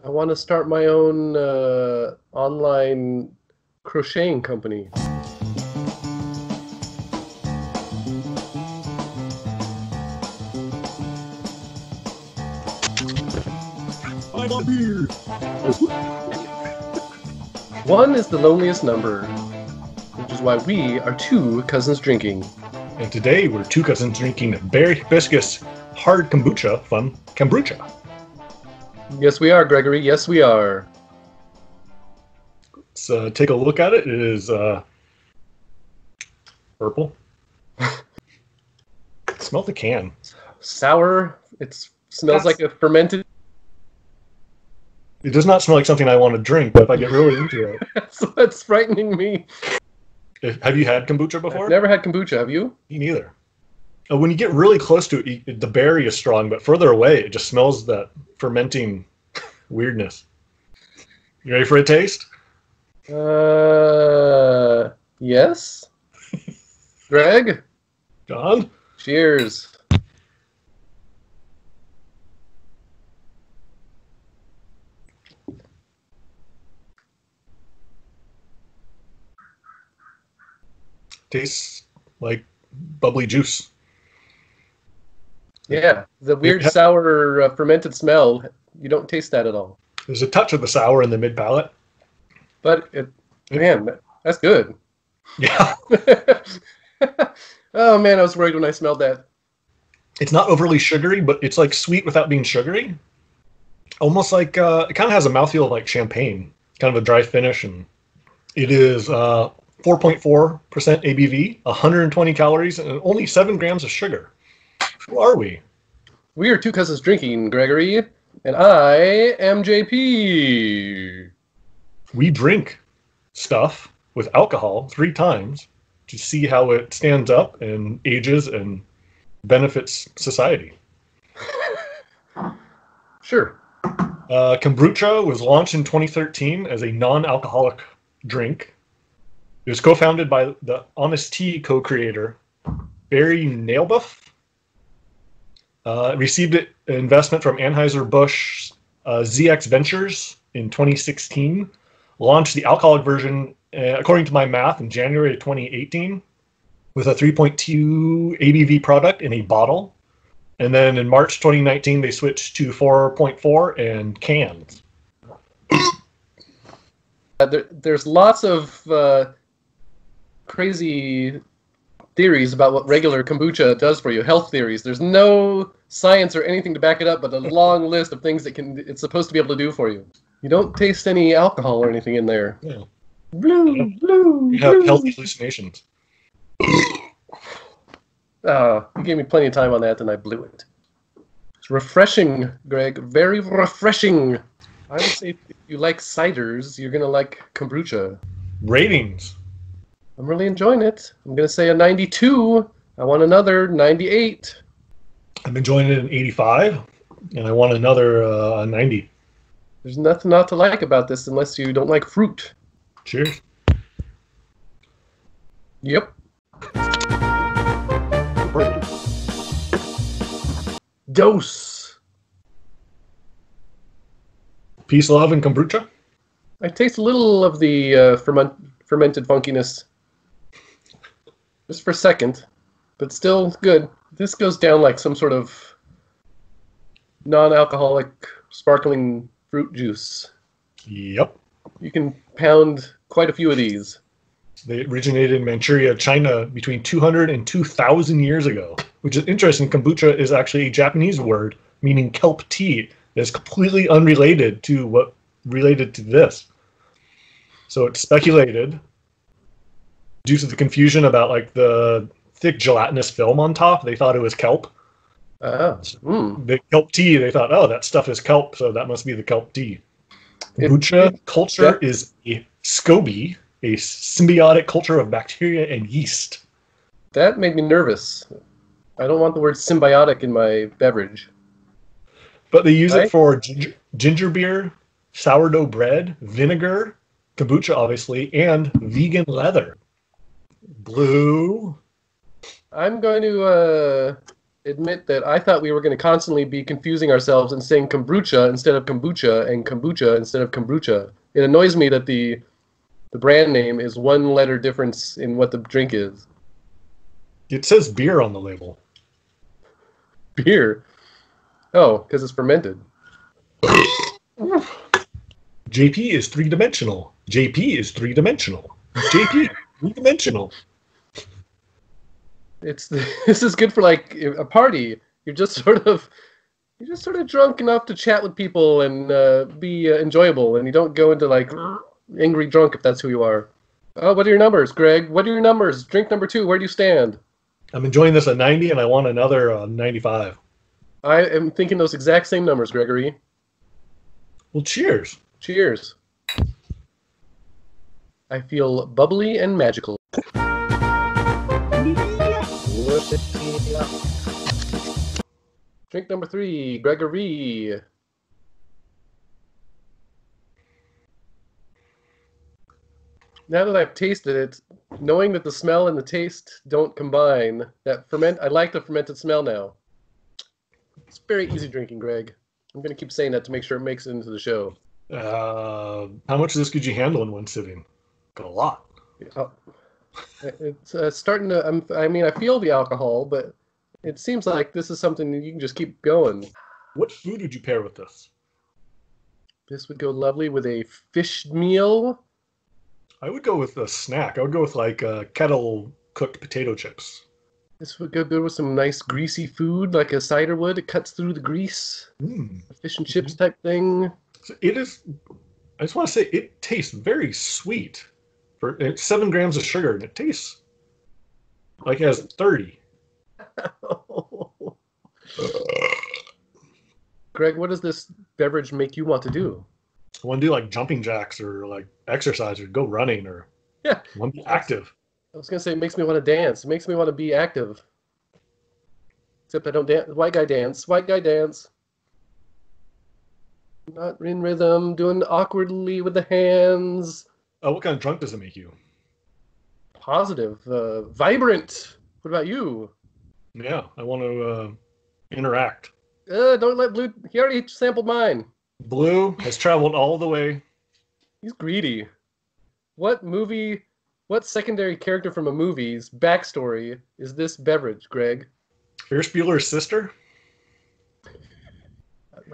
I want to start my own online crocheting company. I'm a beer. One is the loneliest number, which is why we are two cousins drinking. And today we're two cousins drinking Berry Hibiscus hard kombucha from Kombrewcha. Yes, we are, Gregory. Yes, we are. Let's take a look at it. It is purple. Smell the can. Sour. It smells like a fermented. It does not smell like something I want to drink, but if I get really into it. So that's frightening me. Have you had kombucha before? I've never had kombucha. Have you? Me neither. When you get really close to it, the berry is strong, but further away, it just smells that fermenting weirdness. You ready for a taste? Yes. Greg? John? Cheers. Tastes like bubbly juice. Yeah, the weird sour fermented smell, you don't taste that at all. There's a touch of the sour in the mid palate. But, man, that's good. Yeah. Oh, man, I was worried when I smelled that. It's not overly sugary, but it's like sweet without being sugary. Almost like, it kind of has a mouthfeel like champagne. Kind of a dry finish. And it is 4.4% ABV, 120 calories, and only 7 grams of sugar. Who are we? We are two cousins drinking, Gregory, and I am JP. We drink stuff with alcohol 3 times to see how it stands up and ages and benefits society. Sure. Kombucha was launched in 2013 as a non-alcoholic drink. It was co-founded by the Honest Tea co-creator, Berry Hibiscus. Received an investment from Anheuser-Busch ZX Ventures in 2016. Launched the alcoholic version, according to my math, in January of 2018 with a 3.2 ABV product in a bottle. And then in March 2019, they switched to 4.4 and cans. There's lots of crazy theories about what regular kombucha does for you, health theories. There's no science or anything to back it up, but a long list of things that it's supposed to be able to do for you. You don't taste any alcohol or anything in there. Yeah. Blue. You have healthy hallucinations. You gave me plenty of time on that, and I blew it. It's refreshing, Greg. Very refreshing. I would say if you like ciders, you're going to like kombucha. Ratings. I'm really enjoying it. I'm going to say a 92. I want another 98. I'm enjoying it in 85, and I want another 90. There's nothing not to like about this unless you don't like fruit. Cheers. Yep. Dose. Peace, love, and kombucha. I taste a little of the fermented funkiness. Just for a second, but still good. This goes down like some sort of non-alcoholic sparkling fruit juice. Yep. You can pound quite a few of these. They originated in Manchuria, China, between 200 and 2,000 years ago, which is interesting. Kombucha is actually a Japanese word meaning kelp tea. That's completely unrelated to this. So it's speculated, due to the confusion about like the thick gelatinous film on top, they thought it was kelp. The kelp tea, they thought, oh, that stuff is kelp, so that must be the kelp tea. Kombucha culture is a SCOBY, a symbiotic culture of bacteria and yeast. That made me nervous. I don't want the word symbiotic in my beverage. But they use it for ginger beer, sourdough bread, vinegar, kombucha, obviously, and vegan leather. Blue. I'm going to admit that I thought we were going to constantly be confusing ourselves and saying kombucha instead of kombucha and kombucha instead of kombucha. It annoys me that the brand name is one letter difference in what the drink is. It says beer on the label. Beer? Oh, because it's fermented. JP is three-dimensional. JP is three-dimensional. JP, three-dimensional. This is good for like a party. You're just sort of drunk enough to chat with people and be enjoyable, and you don't go into like angry drunk if that's who you are. Oh, what are your numbers, Greg? What are your numbers? Drink number 2. Where do you stand? I'm enjoying this at 90, and I want another 95. I am thinking those exact same numbers, Gregory. Well, cheers. Cheers. I feel bubbly and magical. Drink number 3, Gregory. Now that I've tasted it, knowing that the smell and the taste don't combine, I like the fermented smell now. It's very easy drinking, Greg. I'm going to keep saying that to make sure it makes it into the show. How much of this could you handle in one sitting? A lot. It's starting to. I feel the alcohol, but it seems like this is something that you can just keep going. What food would you pair with this? This would go lovely with a fish meal. I would go with a snack. I would go with like kettle cooked potato chips. This would go good with some nice greasy food, like a cider would. It cuts through the grease. A fish and chips type thing. So it is. I just want to say it tastes very sweet. It's 7 grams of sugar, and it tastes like it has 30. Greg, what does this beverage make you want to do? I want to do like jumping jacks or like exercise or go running or want to be active. I was going to say it makes me want to dance. It makes me want to be active. Except I don't dance. White guy dance. White guy dance. Not in rhythm. Doing awkwardly with the hands. Oh, what kind of drunk does it make you? Positive. Vibrant. What about you? Yeah, I want to interact. Don't let Blue... He already sampled mine. Blue has traveled all the way. He's greedy. What secondary character from a movie's backstory is this beverage, Greg? Ferris Bueller's sister?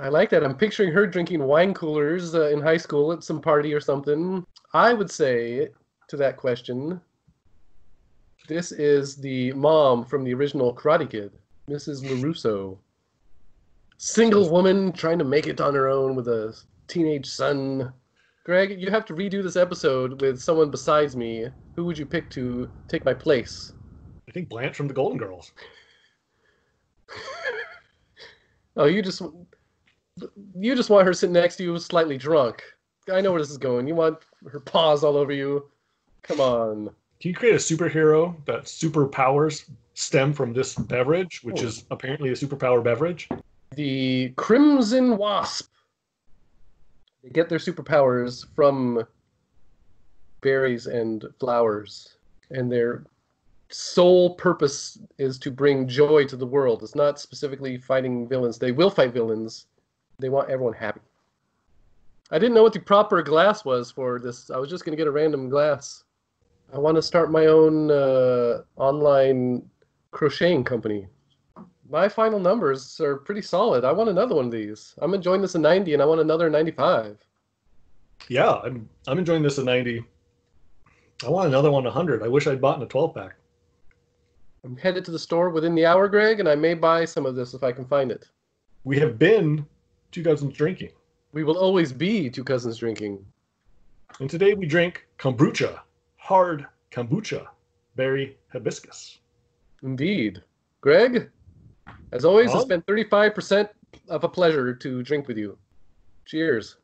I like that. I'm picturing her drinking wine coolers in high school at some party or something. I would say to that question, this is the mom from the original Karate Kid, Mrs. LaRusso. Single woman trying to make it on her own with a teenage son. Greg, you have to redo this episode with someone besides me. Who would you pick to take my place? I think Blanche from the Golden Girls. Oh, you just want her sitting next to you slightly drunk. I know where this is going. You want her paws all over you. Come on. Can you create a superhero that superpowers stem from this beverage, which is apparently a superpower beverage? The Crimson Wasp. They get their superpowers from berries and flowers. And their sole purpose is to bring joy to the world. It's not specifically fighting villains. They will fight villains. They want everyone happy. I didn't know what the proper glass was for this. I was just going to get a random glass. I want to start my own online crocheting company. My final numbers are pretty solid. I want another one of these. I'm enjoying this at 90, and I want another 95. Yeah, I'm enjoying this at 90. I want another one at 100. I wish I'd bought in a 12-pack. I'm headed to the store within the hour, Greg, and I may buy some of this if I can find it. We have been Two Cousins Drinking. We will always be Two Cousins Drinking. And today we drink kombucha, hard kombucha, berry hibiscus. Indeed. Greg, as always, it's been 35% of a pleasure to drink with you. Cheers.